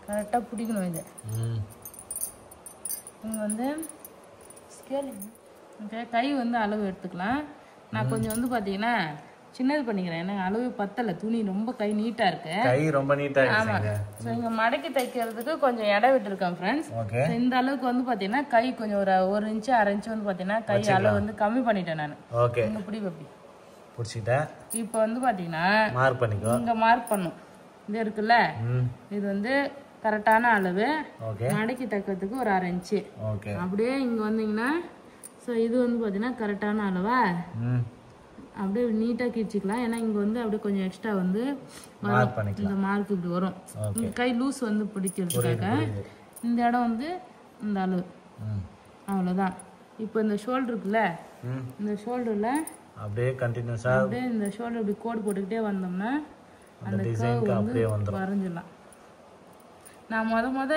Speaker 1: கரெக்டா பிடிக்கணும் இது. இங்க வந்து ஸ்கேல் கை வந்து அளவு எடுத்துக்கலாம். நான் கொஞ்சம் வந்து பாத்தீங்கன்னா சின்னது பண்ணிக்கிறேன். ஏன்னா அளவு பத்தல, துணி ரொம்ப கை நீட்டா இருக்கு.
Speaker 2: கை ரொம்ப நீட்டா இருக்கு.
Speaker 1: ஆமா, சோ இங்க மடக்கி தைக்கிறதுக்கு கொஞ்சம் இடம் விட்டுருக்கேன் ஃப்ரெண்ட்ஸ். இந்த அளவுக்கு வந்து பாத்தீங்கன்னா கை கொஞ்சம் ஒரு 1 இன்ச் 1/2 இன்ச் வந்து பாத்தீங்கன்னா கை அளவு வந்து கம்மி பண்ணிட்டேன் நான்.
Speaker 2: ஓகே,
Speaker 1: இங்க பிடி
Speaker 2: புடிச்சிட்டேன்.
Speaker 1: இப்போ வந்து பாத்தீங்கன்னா
Speaker 2: மார்க் பண்ணிக்கோ.
Speaker 1: இங்க மார்க் பண்ணும். இது இருக்குல்ல, இது வந்து கரெக்டான அளவு. மடக்கி தைக்கிறதுக்கு ஒரு 1/2 இன்ச். அப்படியே இங்க வந்தீங்கன்னா ஸோ இது வந்து பாத்தீங்கன்னா கரெக்டான அளவா அப்படியே நீட்டா கிழிச்சிக்கலாம். ஏன்னா இங்க வந்து அப்படியே கொஞ்சம் எக்ஸ்ட்ரா வந்து இந்த மார்க் இப்படி வரும். இந்த கை லூஸ் வந்து பிடிக்கிறதுக்காக இந்த இடம் வந்து இந்த அளவு. அவ்வளவுதான். இப்போ இந்த ஷோல்டர் இருக்குல்ல, இந்த ஷோல்டர்ல
Speaker 2: அப்படியே கண்டினியூஸா
Speaker 1: அப்படியே இந்த ஷோல்டர் இப்படி கோட் போட்டுக்கிட்டே வந்தோம்னா அந்த கர்வ் வந்து வரைஞ்சிடலாம். நான் முத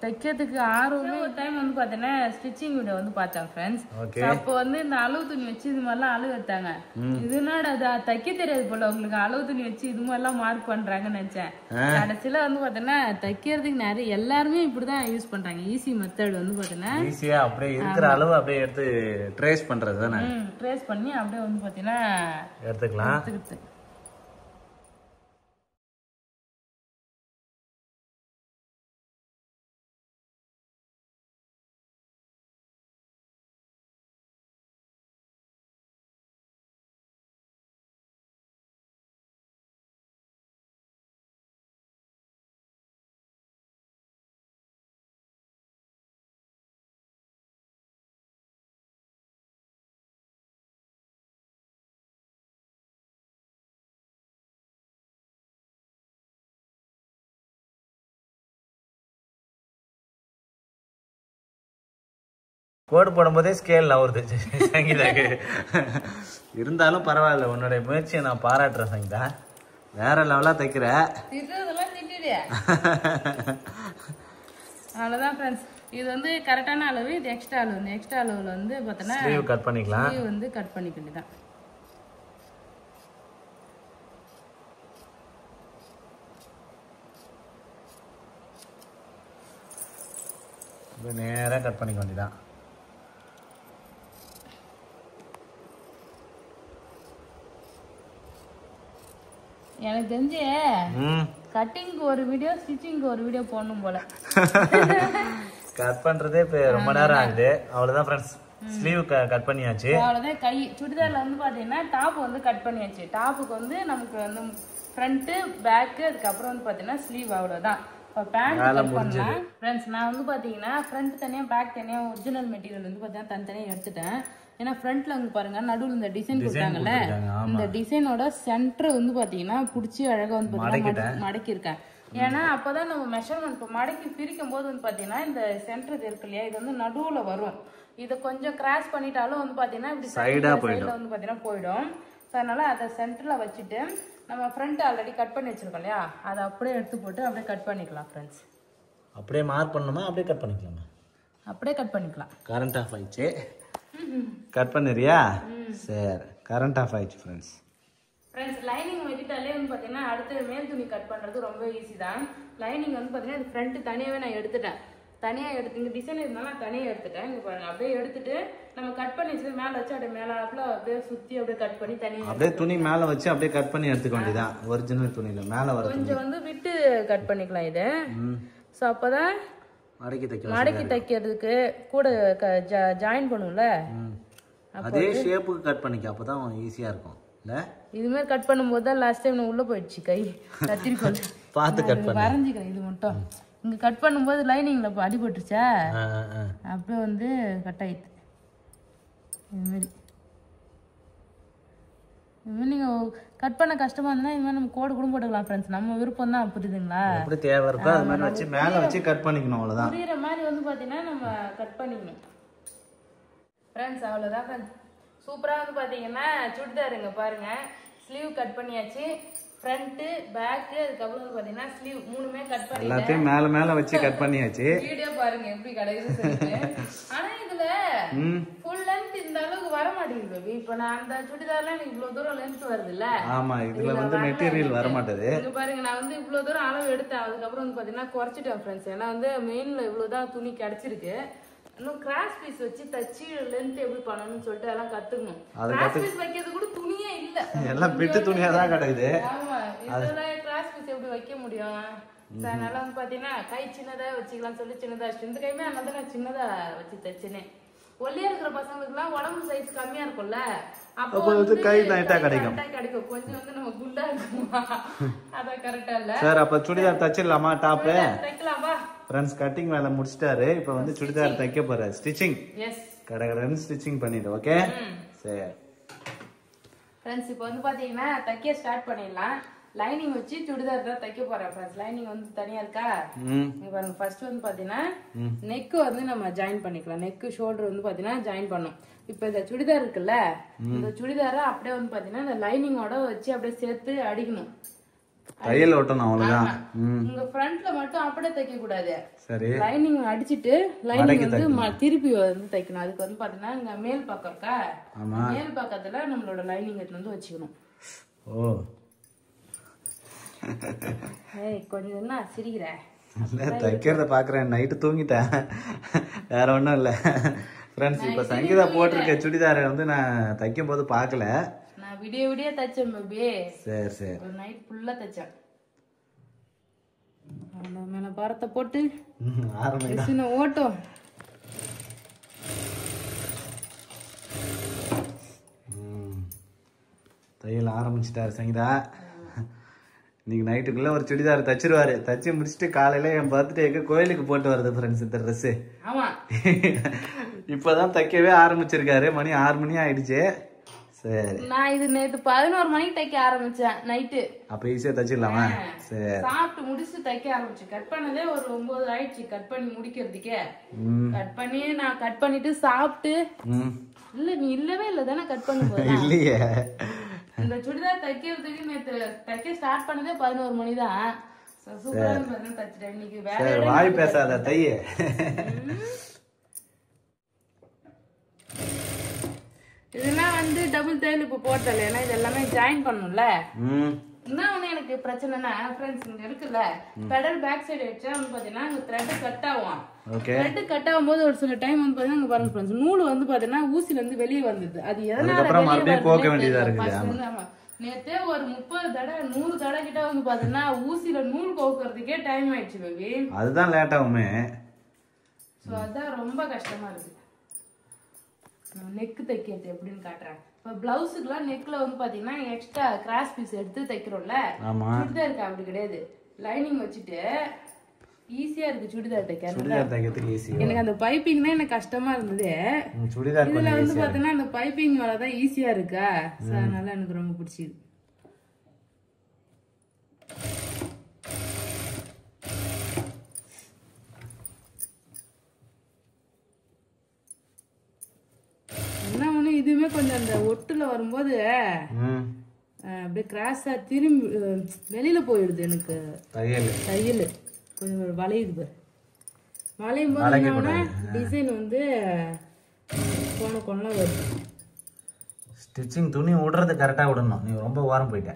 Speaker 1: தைக்கிறதுக்கு ஆர்வமே ஒரு டைம் வந்து பார்த்தீங்கன்னா ஸ்டிச்சிங் வீடியோ வந்து பார்த்தேன் ஃப்ரெண்ட்ஸ். அப்போ வந்து இந்த அளவு துணி வச்சு இது மாதிரிலாம் அளவு எடுத்தாங்க. இதுனால அது தைக்க தெரியாது போல உங்களுக்கு, அளவு துணி வச்சு இது மாதிரிலாம் மார்க் பண்றாங்கன்னு நினைச்சேன். கடைசியில வந்து பார்த்தீங்கன்னா தைக்கிறதுக்கு நிறைய எல்லாருமே இப்படிதான் யூஸ் பண்றாங்க. ஈஸி மெத்தட் வந்து பார்த்தீங்கன்னா
Speaker 2: ஈஸியா அப்படியே இருக்கிற அளவு அப்படியே எடுத்து ட்ரேஸ் பண்றது தானே.
Speaker 1: ட்ரேஸ் பண்ணி அப்படியே வந்து பார்த்தீங்கன்னா
Speaker 2: எடுத்துக்கலாம். கோடு போடும்போதே ஸ்கேல் நவருது சங்கீதாக்கு. இருந்தாலும் பரவாயில்ல, உன்னுடைய முயற்சியை நான் பாராட்டுறேன் சங்கீதா. வேற லெவலா தைக்கிற.
Speaker 1: அவ்வளவுதான் ஃப்ரெண்ட்ஸ். இது வந்து கரெக்டான அளவு, இது எக்ஸ்ட்ரா அளவு. இந்த எக்ஸ்ட்ரா அளவுல வந்து பார்த்தோன்னா
Speaker 2: ஸ்லீவ் கட் பண்ணிக்கலாம்.
Speaker 1: ஸ்லீவ் வந்து கட் பண்ணிக்க வேண்டியதான்.
Speaker 2: இது நேரா கட் பண்ணிக்க வேண்டியதான்.
Speaker 1: எனக்கு தெரிஞ்சு கட்டிங்க்கு ஒரு வீடியோ ஸ்டிச்சிங்க்கு ஒரு வீடியோ போடணும் போல.
Speaker 2: கட் பண்றதே இப்ப ரொம்ப நேரம் ஆகுது. அவ்வளவுதான் ஃப்ரெண்ட்ஸ், ஸ்லீவ் கட் பண்ணியாச்சு.
Speaker 1: அவ்வளவுதான். கை சுடிதார்ல வந்து பாத்தீங்கன்னா டாப் வந்து கட் பண்ணியாச்சு. டாப்புக்கு வந்து நமக்கு வந்து ஃப்ரண்ட் பேக், அதுக்கப்புறம் வந்து பாத்தீங்கன்னா ஸ்லீவ், அவ்வளவுதான். இப்போ பேண்ட் கட் பண்ணலாம் ஃப்ரெண்ட்ஸ். நான் வந்து பாத்தீங்கன்னா ஃப்ரண்ட் தனியா பேக் தனியா ஒரிஜினல் மெட்டீரியல் வந்து பாத்தீங்கன்னா தனித்தனியா எடுத்துட்டேன். ஏன்னா ஃப்ரண்ட்ல வந்து பாருங்க நடுவில் இந்த டிசைன் கொடுத்தாங்கல்ல, இந்த டிசைனோட சென்டர் வந்து பாத்தீங்கன்னா புடிச்சு அழகா வந்து பாத்தீங்கன்னா மடக்கி இருக்கேன். ஏன்னா அப்பதான் நம்ம மெஷர்மெண்ட் இப்போ மடக்கி பிரிக்கும் போது வந்து பாத்தீங்கன்னா இந்த சென்டர் இருக்கு இல்லையா, இது வந்து நடுவுல வரும். இதை கொஞ்சம் கிராஸ் பண்ணிட்டாலும் வந்து பாத்தீங்கன்னா இப்படி சைடுல வந்து பாத்தீங்கன்னா போயிடும். அதனால அதை சென்டர்ல வச்சுட்டு நம்ம ஃப்ரண்ட் ஆல்ரெடி கட் பண்ணி வச்சிருக்கோம் இல்லையா, அதை அப்படியே எடுத்து போட்டு அப்படியே கட் பண்ணிக்கலாம் ஃப்ரெண்ட்ஸ்.
Speaker 2: அப்படியே மார்க் பண்ணணுமா அப்படியே கட் பண்ணிக்கலாமா?
Speaker 1: அப்படியே கட் பண்ணிக்கலாம்.
Speaker 2: கரண்ட் ஆஃப் ஆயிடுச்சு. கட் பண்ணிரியா? சரி, கரண்ட் ஆஃப் ஆயிடுச்சு ஃப்ரெண்ட்ஸ்.
Speaker 1: ஃப்ரெண்ட்ஸ் லைனிங் வெட்டிட்டாலே வந்து பாத்தீங்கன்னா அடுத்து மேல் துணி கட் பண்றது ரொம்ப ஈஸி தான். லைனிங் வந்து பாத்தீங்கன்னா இது ஃப்ரண்ட் தனியாவே நான் எடுத்துட்டேன். தனியா எடுத்து இங்க டிசைன் இருந்தாலும் நான் தனியா எடுத்துட்டேன். இங்க பாருங்க, அப்படியே எடுத்துட்டு நம்ம கட் பண்ணி வச்சு மேல வச்சு அப்படியே மேலாப்புல அப்படியே சுத்தி அப்படியே கட் பண்ணி தனியா
Speaker 2: அப்படியே துணி மேல வச்சு அப்படியே கட் பண்ணி எடுத்துக்க வேண்டியதான். ஒரிஜினல் துணியில மேல வர
Speaker 1: கொஞ்சம் வந்து விட்டு கட் பண்ணிக்கலாம் இது. சோ அப்பதான் மடக்கி தைக்கிறதுக்கு கூட ஜாயின் பண்ணும்ல,
Speaker 2: அதே ஷேப்புக்கு கட் பண்ணிக்க, அப்பதான் ஈஸியா இருக்கும் இல்ல.
Speaker 1: இது மாதிரி கட் பண்ணும்போது தான் லாஸ்ட் டைம் உள்ள போயிடுச்சு கை கத்திரிக்கோள் பார்த்து கட் பண்ணி வரைஞ்சிக்கிறேன். இது மட்டும் இங்க கட் பண்ணும்போது லைனிங்ல அடிபட்டுருச்சா, அப்படியே வந்து கட் ஆயிடுது. இது மாதிரி நீங்க கட் பண்ண கஷ்டமா இருந்தா இது மாதிரி நம்ம கோடு கூட போட்டுக்கலாம் ஃப்ரெண்ட்ஸ். நம்ம விருப்பம் தான், புரியுதுங்களா?
Speaker 2: எப்படி தேவை இருக்கோ அது மாதிரி வச்சு மேல வச்சு கட் பண்ணிக்கணும், அவ்வளவுதான்.
Speaker 1: புரியுற மாதிரி வந்து பாத்தீங்கன்னா நம்ம கட் பண்ணிக்கணும் ஃப்ரெண்ட்ஸ். அவ்வளவுதான் ஃப்ரெண்ட்ஸ். சூப்பரா வந்து பாத்தீங்கன்னா சுடிதாருங்க பாருங்க, ஸ்லீவ் கட் பண்ணியாச்சு, ஃப்ரண்ட் பேக், அதுக்கப்புறம் வந்து பாத்தீங்கன்னா ஸ்லீவ் மூணுமே கட் பண்ணி
Speaker 2: எல்லாத்தையும் மேல மேல வச்சு கட் பண்ணியாச்சு.
Speaker 1: வீடியோ பாருங்க எப்படி கிடைக்குது சொல்லிட்டு. ஆனா இதுல ஃபுல் லென்த் இந்த அளவுக்கு வர மாட்டேங்குது பேபி. இப்ப நான் அந்த சுடிதார்ல எனக்கு இவ்வளவு தூரம் லென்த் வருது இல்ல.
Speaker 2: ஆமா, இதுல வந்து மெட்டீரியல் வர மாட்டேது.
Speaker 1: இங்க பாருங்க, நான் வந்து இவ்வளவு தூரம் அளவு எடுத்தேன், அதுக்கப்புறம் வந்து பாத்தீங்கன்னா குறைச்சிட்டேன் ஃப்ரெண்ட்ஸ். ஏன்னா வந்து மெயின்ல இவ்வளவுதான் துணி கிடைச்சிருக்கு. இன்னும் கிராஸ் பீஸ் வச்சு தச்சு லென்த் எப்படி பண்ணணும்னு சொல்லிட்டு எல்லாம் கத்துக்கணும். கிராஸ் பீஸ் வைக்கிறது கூட துணியே இல்ல, எல்லாம் பிட்டு துணியா தான் கிடைக்குது. ஆமா, இதுல கிராஸ் பீஸ் எப்படி வைக்க முடியும்? அதனால வந்து பாத்தீங்கன்னா கை சின்னதா வச்சுக்கலாம் சொல்லி சின்னதா வச்சு, இந்த கைமே அதனால நான் சின்னதா வச்சு தச்சுனேன். ஒல்லியா இருக்கிற பசங்களுக்கு எல்லாம் உடம்பு சைஸ் கம்மியா இருக்கும்ல, அப்போ வந்து கை டைட்டா கிடைக்கும். கொஞ்சம் வந்து நம்ம குண்டா இருக்குமா, அதான் கரெக்டா இல்ல. சார் அப்ப சுடிதார் தச்சிடலாமா? டாப் தைக்கலாமா ஃப்ரெண்ட்ஸ்? கட்டிங் வேலை முடிச்சிட்டாரு, இப்ப வந்து சுடிதார் தைக்க போறாரு. ஸ்டிச்சிங் கடகடன்னு ஸ்டிச்சிங் பண்ணிடு. ஓகே சரி ஃப்ரெண்ட்ஸ், இப்போ வந்து பாத்தீங்கன்னா தைக்க ஸ்டார்ட் பண்ணிடலாம். லைனிங் வச்சு சுடிதார் தான் தைக்க போறேன் ஃப்ரெண்ட்ஸ். லைனிங் வந்து தனியா இருக்கா, இங்க பாருங்க. ஃபர்ஸ்ட் வந்து பாத்தீங்கன்னா நெக் வந்து நம்ம ஜாயின் பண்ணிக்கலாம். நெக் ஷோல்டர் வந்து பாத்தீங்கன்னா ஜாயின் பண்ணும். இப்ப இந்த சுடிதார் இருக்குல்ல, இந்த சுடிதார அப்படியே வந்து பாத்தீங்கன்னா இந்த லைனிங்கோட வச்சு அப்படியே சேர்த்து அடிக்கணும், தையல் ஓட்டணும், அவ்வளவுதான். இங்க ஃப்ரண்ட்ல மட்டும் அப்படியே தைக்க கூடாது. சரி, லைனிங் அடிச்சிட்டு லைனிங் வந்து திருப்பி வந்து தைக்கணும். அதுக்கு வந்து பாத்தீங்கன்னா இங்க மேல் பக்கம் இருக்கா, மேல் பக்கத்துல நம்மளோட லைனிங் வந்து வச்சுக்கணும். ஓ கொஞ்சம் என்ன சிரிக்கிற? தைக்கிறத பாக்குறேன், நைட்டு தூங்கிட்டேன், வேற ஒண்ணும் இல்ல ஃப்ரெண்ட்ஸ். இப்ப சங்கீதா போட்டிருக்க சுடிதாரை வந்து நான் தைக்கும் போது பாக்கல, நான் விடிய விடிய தைச்சேன் பேபி. சரி சரி, ஒரு நைட் ஃபுல்லா தைச்சேன். மேல பாரத்தை போட்டு ஓட்டும். தையல் ஆரம்பிச்சிட்டாரு சங்கீதா. இன்னைக்கு நைட்டுக்குள்ள ஒரு சுடிதார் தச்சிருவாரு. தச்சு முடிச்சுட்டு காலையில என் பர்த்டேக்கு கோயிலுக்கு போட்டு வருது ஃப்ரெண்ட்ஸ் இந்த ட்ரெஸ். இப்பதான் தைக்கவே ஆரம்பிச்சிருக்காரு. மணி 6 மணி ஆயிடுச்சு. சரி, நான் இது நேத்து 11 மணிக்கு தைக்க ஆரம்பிச்சேன் நைட்டு. அப்ப ஈஸியா தச்சிடலாமா? சரி, சாப்பிட்டு முடிச்சு தைக்க ஆரம்பிச்சேன். கட் பண்ணதே ஒரு 9 ஆயிடுச்சு கட் பண்ணி முடிக்கிறதுக்கே. கட் பண்ணி நான் கட் பண்ணிட்டு சாப்பிட்டு, இல்ல நீ இல்லவே இல்ல தானே கட் பண்ணும்போது? இல்லையே, இந்த சுடிதார் தைக்கிறதுக்கு நேத்து தைக்க ஸ்டார்ட் பண்ணதே 11 மணி தான். தச்சிட்டேன் இன்னைக்கு. வேற வாய் பேசாத தைய. இதெல்லாம் வந்து டபுள் தையல் இப்ப போட்டல, ஏன்னா இது எல்லாமே ஜாயின் பண்ணும்ல. என்ன ஒண்ணு எனக்கு பிரச்சனைனா ஃப்ரெண்ட்ஸ் இங்க இருக்குல்ல பெடல் பேக் சைடு வச்சா வந்து பாத்தீங்கன்னா அங்க த்ரெட் கட் ஆகும். த்ரெட் கட் ஆகும்போது ஒரு சில டைம் வந்து பாத்தீங்கன்னா இங்க பாருங்க ஃப்ரெண்ட்ஸ் நூல் வந்து பாத்தீங்கன்னா ஊசில இருந்து வெளியே வந்தது. அது எதனால வெளியே கோக்க வேண்டியதா இருக்குது. நேத்தே ஒரு 30 தடவை 100 தடவை கிட்ட வந்து பாத்தீங்கன்னா ஊசில நூல் கோக்குறதுக்கே டைம் ஆயிடுச்சு பேபி.
Speaker 2: அதுதான் லேட் ஆகுமே.
Speaker 1: சோ அதான் ரொம்ப கஷ்டமா இருக்கு. நெக் தைக்கிறது எப்படின்னு காட்டுறேன். இப்ப பிளவுஸுக்குலாம் நெக்ல வந்து பாத்தீங்கன்னா எக்ஸ்ட்ரா கிராஸ் பீஸ் எடுத்து தைக்கிறோம்ல, சுடிதாருக்கு அப்படி கிடையாது. லைனிங் வச்சுட்டு ஈஸியா இருக்கு சுடிதார் தைக்கிறதுக்கு. எனக்கு அந்த பைப்பிங் தான் எனக்கு கஷ்டமா இருந்தது. இதுல வந்து பாத்தீங்கன்னா அந்த பைப்பிங் வேலைதான் ஈஸியா இருக்கா, அதனால எனக்கு ரொம்ப பிடிச்சது. இதுவுமே கொஞ்சம் அந்த ஒட்டுல வரும்போது அப்படியே கிராஸா திரும்பி வெளியில போயிடுது எனக்கு. தையல் கொஞ்சம் வளையுது. வளையும் போது டிசைன் வந்து கோணம் வருது.
Speaker 2: ஸ்டிச்சிங் துணி விடுறது கரெக்டா விடணும். நீ ரொம்ப ஓரம் போயிட்ட.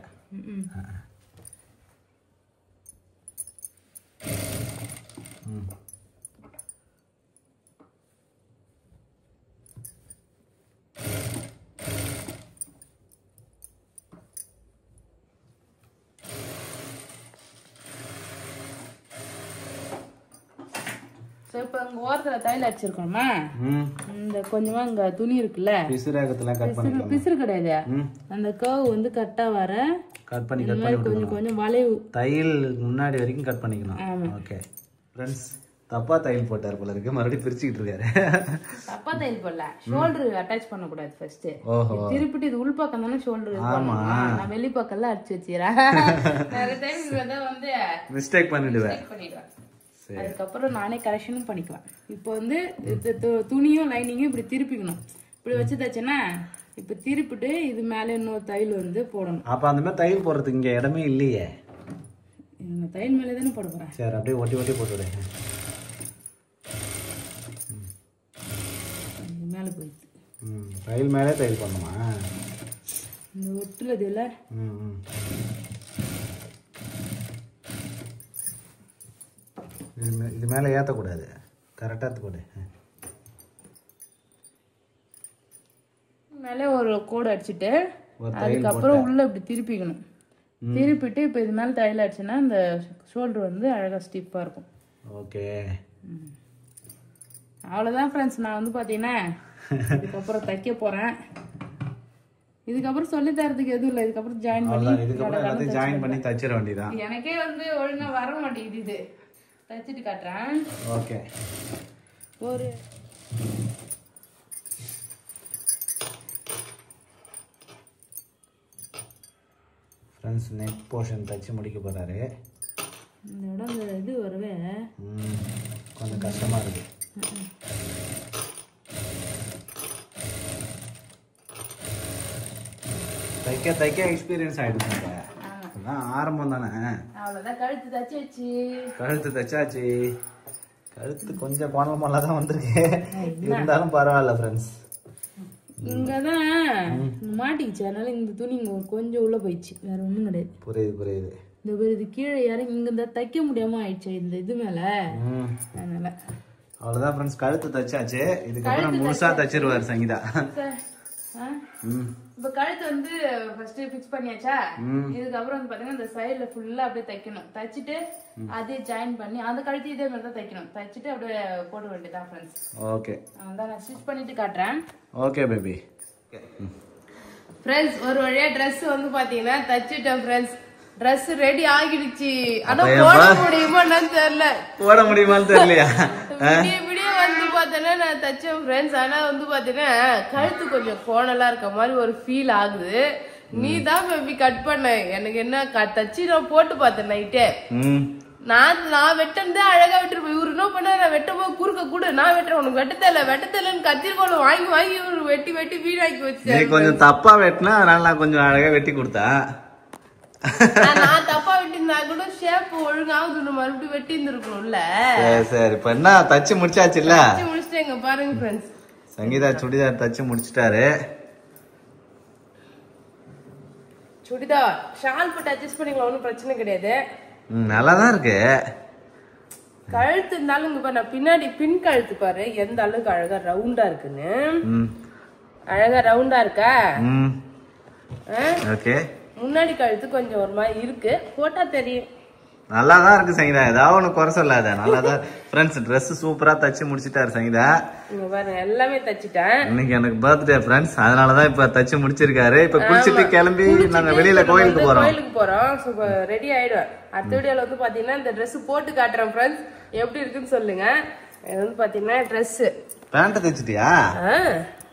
Speaker 1: இப்ப அங்க ஓரத்துல தையல் அடிச்சிருக்கோமா, இந்த கொஞ்சமா இங்க துணி இருக்குல்ல, பிசுறு கிடையாது, அந்த கர்வ் வந்து கரெக்டா வர கட் பண்ணி கொஞ்சம் வளைவு
Speaker 2: தையல் முன்னாடி வரைக்கும் கட் பண்ணிக்கணும். ஓகே ஃப்ரெண்ட்ஸ், தப்பா தையல் போட்டார் போல இருக்கு. மறுபடியும் பிரிச்சுக்கிட்டு இருக்காரு.
Speaker 1: தப்பா தையல் போடல, ஷோல்டர் அட்டாச் பண்ண கூடாது. ஃபர்ஸ்ட் திருப்பிட்டு இது உள் பக்கம் தானே ஷோல்டர், நான் வெளி பக்கம்ல அடிச்சு வச்சிரேன். நிறைய டைம் வந்து
Speaker 2: மிஸ்டேக் பண்ணிடுவேன்.
Speaker 1: அதுக்கப்புறம் நானே கரெக்ஷனும் பண்ணிக்குவேன். இப்போ வந்து துணியும் லைனிங்கும் இப்படி திருப்பிக்கணும். இப்படி வச்சு தச்சேன்னா இப்ப திருப்பிட்டு இது மேல இன்னொரு தையல் வந்து போடணும்.
Speaker 2: அப்ப அந்த மாதிரி தையல் போடுறதுக்கு இங்க இடமே இல்லையே.
Speaker 1: தையல் மேலே தானே போட போறேன்.
Speaker 2: சரி, அப்படியே ஒட்டி ஒட்டி போட்டுவிடு.
Speaker 1: மேல போயிடுச்சு.
Speaker 2: தையல் மேலே தையல் பண்ணுமா?
Speaker 1: இந்த ஒட்டுல இதுல
Speaker 2: இது மேல ஏத்தக்கூடாது. கரெக்டா போடு.
Speaker 1: மேலே ஒரு கோடு அடிச்சுட்டு அதுக்கப்புறம் உள்ள இப்படி திருப்பிக்கணும். திருப்பிட்டு இப்ப இது மேல தையல் அடிச்சுன்னா இந்த ஷோல்டர் வந்து அழகா ஸ்டிப்பா இருக்கும்.
Speaker 2: ஓகே,
Speaker 1: அவ்வளவுதான் ஃப்ரெண்ட்ஸ். நான் வந்து பாத்தீங்கன்னா இதுக்கப்புறம் தைக்க போறேன். இதுக்கப்புறம் சொல்லி தரதுக்கு எதுவும் இல்லை. இதுக்கப்புறம்
Speaker 2: ஜாயின் பண்ணி தச்சிட வேண்டியதான்.
Speaker 1: எனக்கே வந்து ஒழுங்கா வர மாட்டேங்குது. இது தச்சிட்டு காட்டுறேன்.
Speaker 2: ஓகே,
Speaker 1: ஒரு
Speaker 2: ஃப்ரெண்ட்ஸ் நெக் போர்ஷன் தச்சு முடிக்க போறாரு.
Speaker 1: இந்த இடம் இது வரவே
Speaker 2: கொஞ்சம் கஷ்டமா இருக்கு. தைக்க தைக்க எக்ஸ்பீரியன்ஸ் ஆயிடுச்சு. ஆரம்பம் தானே.
Speaker 1: அவ்வளவுதான். கழுத்து தச்சாச்சு.
Speaker 2: கழுத்து தச்சாச்சு. கழுத்து கொஞ்சம் கோணலமால தான் வந்திருக்கு. இருந்தாலும் பரவாயில்ல ஃப்ரெண்ட்ஸ்.
Speaker 1: இங்கதான் மாட்டிக்கிச்சு, அதனால இந்த துணி கொஞ்சம் உள்ள போயிடுச்சு, வேற ஒண்ணும் கிடையாது.
Speaker 2: புரியுது.
Speaker 1: இந்த இது கீழே இறங்கி இங்க தைக்க முடியாம ஆயிடுச்சு இந்த இது மேல, அதனால
Speaker 2: அவ்வளவுதான் ஃப்ரெண்ட்ஸ். கழுத்து தச்சாச்சு. இதுக்கப்புறம் முழுசா தச்சிருவாரு சங்கீதா.
Speaker 1: இப்ப கழுத்து வந்து ஃபர்ஸ்ட் ஃபிக்ஸ் பண்ணியாச்சா. இதுக்கப்புறம் வந்து பாத்தீங்கன்னா இந்த சைடுல ஃபுல்லா அப்படியே தைக்கணும். தச்சிட்டு அதே ஜாயின் பண்ணி அந்த கழுத்து இதே மாதிரி தான் தைக்கணும். தச்சிட்டு அப்படியே போட வேண்டியதான் ஃப்ரெண்ட்ஸ்.
Speaker 2: ஓகே,
Speaker 1: அதான் நான் ஸ்டிச் பண்ணிட்டு காட்டுறேன்.
Speaker 2: Okay baby.
Speaker 1: ஃப்ரெண்ட்ஸ், ஒரு வழியா Dress வந்து பாத்தீங்கன்னா தச்சிட்டேன் ஃப்ரெண்ட்ஸ். Dress ரெடி ஆகிடுச்சு. ஆனா போட முடியுமான்னு தெரியல.
Speaker 2: போட முடியுமான்னு தெரியலையா?
Speaker 1: விடிய வந்து பாத்தீங்கன்னா நான் தச்சேன் ஃப்ரெண்ட்ஸ். ஆனா வந்து பாத்தீங்கன்னா கழுத்து கொஞ்சம் கோணலா இருக்க மாதிரி ஒரு ஃபீல் ஆகுது. நீ தான் பேபி கட் பண்ண. எனக்கு என்ன தச்சு நான் போட்டு பார்த்தேன் நைட்டே. நான் வெட்டந்தே அழகா விட்டுருப்பேன். இவரு என்ன பண்ண, நான் வெட்டும் போது குறுக்க கூட நான் வெட்டுறேன், உனக்கு வெட்டத்தலன்னு கத்திரிக்கோளை வாங்கி வாங்கி இவரு வெட்டி வீணாக்கி வச்சு.
Speaker 2: கொஞ்சம் தப்பா வெட்டினா அதனால நான் கொஞ்சம் அழகா வெட்டி கொடுத்தேன்.
Speaker 1: நான் தப்பா வெட்டிருந்தா கூட ஷேப் ஒழுங்காவது மறுபடியும் வெட்டி இருந்திருக்கணும்ல.
Speaker 2: சரி, இப்ப என்ன தச்சு முடிச்சாச்சுல்ல?
Speaker 1: முடிச்சிட்டேங்க பாருங்க ஃப்ரெண்ட்ஸ்.
Speaker 2: சங்கீதா சுடிதார் தச்சு முடிச்சிட்டாரு.
Speaker 1: சுடிதார் ஷால் போட்டு அட்ஜஸ்ட் பண்ணிக்கலாம், ஒன்றும் பிரச்சனை கிடையாது.
Speaker 2: நல்லாதான் இருக்கு.
Speaker 1: கழுத்து இருந்தாலும் இங்க பாரு, நான் பின்னாடி பின் கழுத்து பாரு எந்த அளவுக்கு அழகா ரவுண்டா இருக்குன்னு. அழகா ரவுண்டா இருக்கா?
Speaker 2: ஓகே.
Speaker 1: முன்னாடி கழுத்து கொஞ்சம் ஒரு மாதிரி இருக்கு, போட்டா தெரியும்.
Speaker 2: நல்லாதான் இருக்கு சங்கீதா, ஏதாவது ஒண்ணு குறை சொல்லாத. நல்லாதான் ஃப்ரெண்ட்ஸ். ட்ரெஸ் சூப்பரா தச்சு முடிச்சிட்டாரு சங்கீதா.
Speaker 1: இங்க பாருங்க எல்லாமே தச்சிட்டேன்.
Speaker 2: இன்னைக்கு எனக்கு பர்த்டே ஃப்ரெண்ட்ஸ், அதனாலதான் இப்ப தச்சு முடிச்சிருக்காரு. இப்ப குளிச்சிட்டு கிளம்பி நாங்க வெளியில கோயிலுக்கு
Speaker 1: போறோம். ரெடி ஆயிடுவேன். அடுத்த வீடியோல வந்து பாத்தீங்கன்னா இந்த ட்ரெஸ் போட்டு காட்டுறேன் ஃப்ரெண்ட்ஸ், எப்படி இருக்குன்னு சொல்லுங்க. இது வந்து பாத்தீங்கன்னா ட்ரெஸ்.
Speaker 2: பேண்ட் தச்சிட்டியா?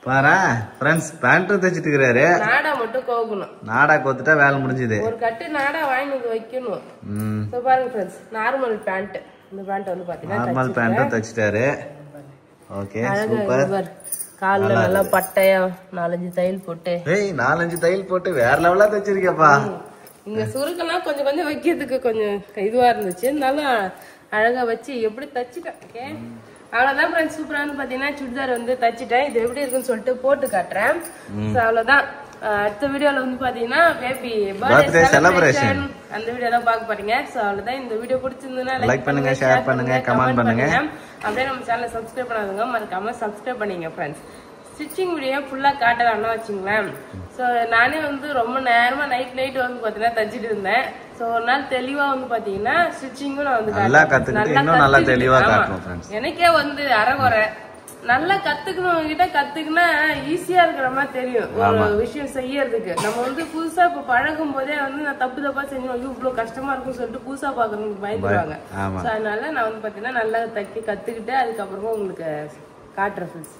Speaker 2: பாரு ஃப்ரெண்ட்ஸ், பேண்ட் தச்சிட்டு இருக்காரு.
Speaker 1: நாடா மட்டும் கோக்கணும்.
Speaker 2: நாடா கோத்துட்டா வேலை முடிஞ்சது.
Speaker 1: ஒரு கட்டு நாடா வாங்கி வைக்கணும். சோ பாருங்க ஃப்ரெண்ட்ஸ், நார்மல் பேண்ட். இந்த பேண்ட் வந்து பாத்தீங்கன்னா
Speaker 2: நார்மல் பேண்ட் தச்சிட்டாரு. Okay super.
Speaker 1: கால்ல நல்லா பட்டையா 4-5 தையல் போட்டு.
Speaker 2: ஏய் 4-5 தையல் போட்டு வேற லெவலா தச்சிருக்கேப்பா.
Speaker 1: இங்க சுருக்கெல்லாம் கொஞ்சம் கொஞ்சம் வைக்கிறதுக்கு கொஞ்சம் இதுவா இருந்துச்சு, இருந்தாலும் அழகா வச்சு எப்படி தச்சுட்டேன். ஓகே அவ்வளவுதான் ஃப்ரெண்ட்ஸ். சூப்பரானு பாத்தீங்கன்னா சுடிதார் வந்து தச்சுட்டேன். இது எப்படி இருக்குன்னு சொல்லிட்டு போட்டு காட்டுறேன். அவ்வளவுதான். அடுத்த வீடியோல வந்து பாத்தீங்கன்னா பேபி பர்த்டே செலிப்ரேஷன் அந்த வீடியோ தான் பார்க்க போறீங்க. சோ அவ்வளவுதான். இந்த வீடியோ பிடிச்சிருந்ததுன்னா லைக் பண்ணுங்க, ஷேர் பண்ணுங்க, கமெண்ட் பண்ணுங்க. அப்படியே நம்ம சேனலை சப்ஸ்கிரைப் பண்ணாதவங்க மறக்காம சப்ஸ்கிரைப் பண்ணீங்க ஃப்ரெண்ட்ஸ். ஸ்டிச்சிங் வீடியோ ஃபுல்லா காட்டலாம்னு வச்சுங்களேன். ஸோ நானே வந்து ரொம்ப நேரமா நைட் வந்து பாத்தீங்கன்னா தச்சிட்டு இருந்தேன். ஸோ ஒரு நாள் தெளிவா வந்து பாத்தீங்கன்னா ஸ்டிச்சிங்கும் நான் வந்து
Speaker 2: நல்லா தெளிவா காட்டுறேன்.
Speaker 1: எனக்கே வந்து அரைகுறை நல்லா கத்துக்கணும் கிட்ட கத்துக்கினா ஈஸியா இருக்கிற மாதிரி தெரியும் ஒரு விஷயம் செய்யறதுக்கு. நம்ம வந்து புதுசா இப்ப பழகும் போதே வந்து நான் தப்பா செஞ்சோம், இவ்வளவு கஷ்டமா இருக்கும்னு சொல்லிட்டு புதுசா பாக்குறவங்களுக்கு பயந்துருவாங்க. அதனால நான் வந்து பாத்தீங்கன்னா நல்லா தைக்க கத்துக்கிட்டு அதுக்கப்புறமா உங்களுக்கு காட்டுறேன்.